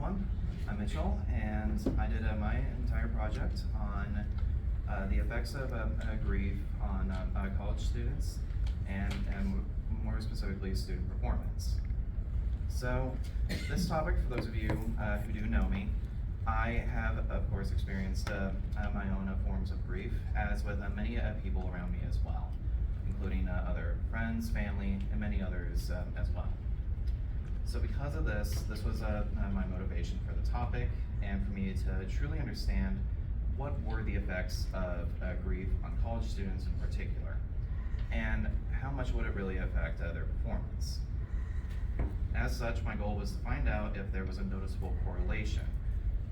everyone. I'm Mitchell, and I did my entire project on the effects of grief on college students and more specifically student performance. So this topic, for those of you who do know me, I have of course experienced my own forms of grief, as with many people around me as well, including other friends, family, and many others as well. So because of this was my motivation for the topic, and for me to truly understand what were the effects of grief on college students in particular, and how much would it really affect their performance. As such, my goal was to find out if there was a noticeable correlation,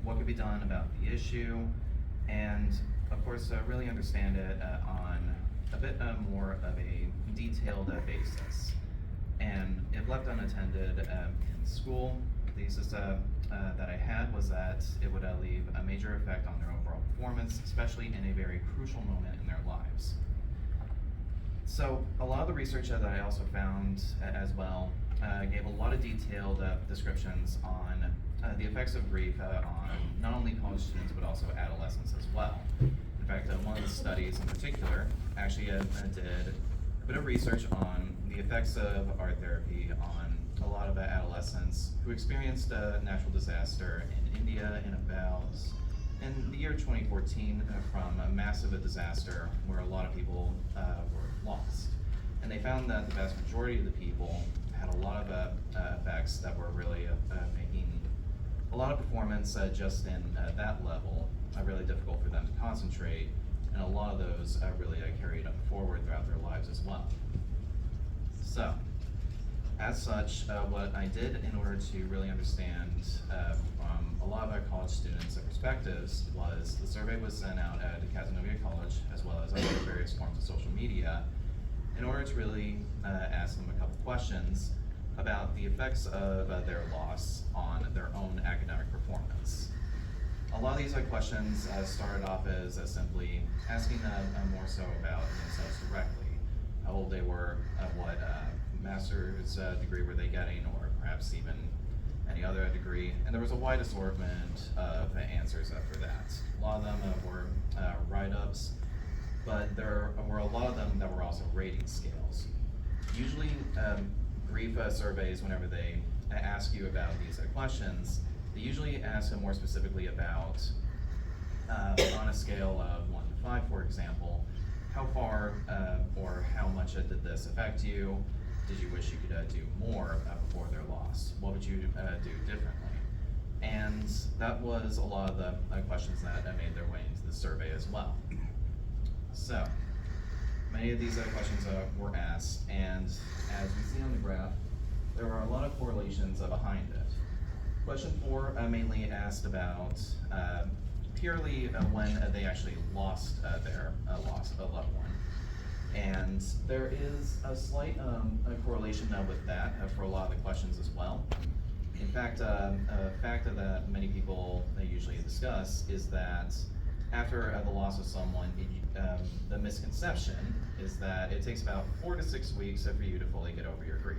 what could be done about the issue, and of course really understand it on a bit more of a detailed basis. And if left unattended in school, the thesis that I had was that it would leave a major effect on their overall performance, especially in a very crucial moment in their lives. So a lot of the research that I also found as well gave a lot of detailed descriptions on the effects of grief on not only college students but also adolescents as well. In fact, one of the studies in particular actually did a bit of research on the effects of art therapy on a lot of adolescents who experienced a natural disaster in India in the year 2014 from a massive disaster where a lot of people were lost. And they found that the vast majority of the people had a lot of effects that were really making a lot of performance just in that level really difficult for them to concentrate, and a lot of those really carried forward throughout their lives as well. So, as such, what I did in order to really understand from a lot of our college students' perspectives was the survey was sent out at Casanova College as well as other various forms of social media in order to really ask them a couple questions about the effects of their loss on their own academic performance. A lot of these questions started off as simply asking more so about themselves directly, how old they were, what master's degree were they getting, or perhaps even any other degree, and there was a wide assortment of answers for that. A lot of them were write-ups, but there were a lot of them that were also rating scales. Usually, grief surveys, whenever they ask you about these questions, they usually ask more specifically about, on a scale of 1 to 5, for example, how far or how much did this affect you? Did you wish you could do more before their loss? What would you do differently? And that was a lot of the questions that made their way into the survey as well. So, many of these questions were asked, and as we see on the graph, there are a lot of correlations behind it. Question 4 mainly asked about purely when they actually lost their loved one. And there is a slight a correlation with that for a lot of the questions as well. In fact, a fact that many people usually discuss is that after the loss of someone, the misconception is that it takes about 4 to 6 weeks for you to fully get over your grief.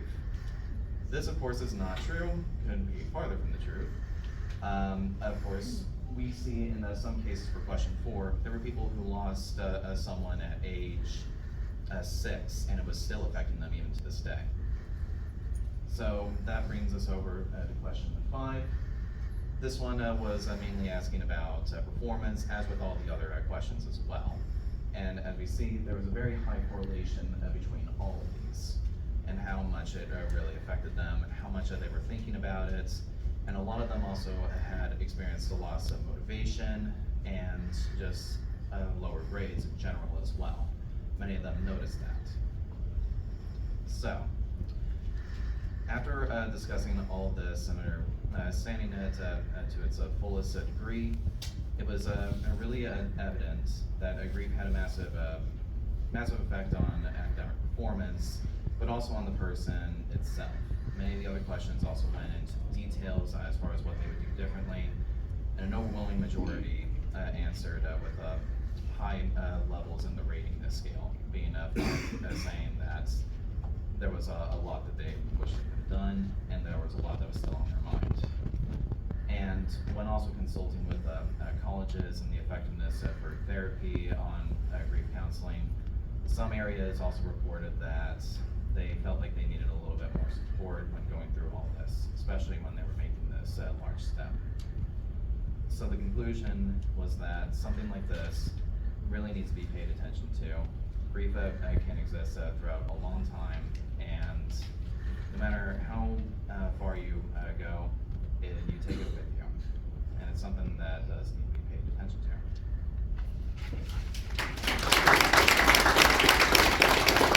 This, of course, is not true. Couldn't be farther from the truth. Of course, we see in some cases for question 4, there were people who lost someone at age 6, and it was still affecting them even to this day. So that brings us over to question 5. This one was mainly asking about performance, as with all the other questions as well. And as we see, there was a very high correlation between all of these, and how much it really affected them, and how much they were thinking about it. And a lot of them also had experienced a loss of motivation and just lower grades in general as well. Many of them noticed that. So, after discussing all of this and understanding it to its fullest degree, it was really evident that grief had a massive effect on academic performance, but also on the person itself. Many of the other questions also went into details as far as what they would do differently, and an overwhelming majority answered with high levels in the rating scale, being saying that there was a lot that they wished they could have done, and there was a lot that was still on their mind. And also consulting with colleges and the effectiveness of group therapy on grief counseling. Some areas also reported that they felt like they needed a little bit more support when going through all this, especially when they were making this large step. So the conclusion was that something like this really needs to be paid attention to. Grief can exist throughout a long time, and no matter how far you go, you take it with you. And it's something that does need to be paid attention to.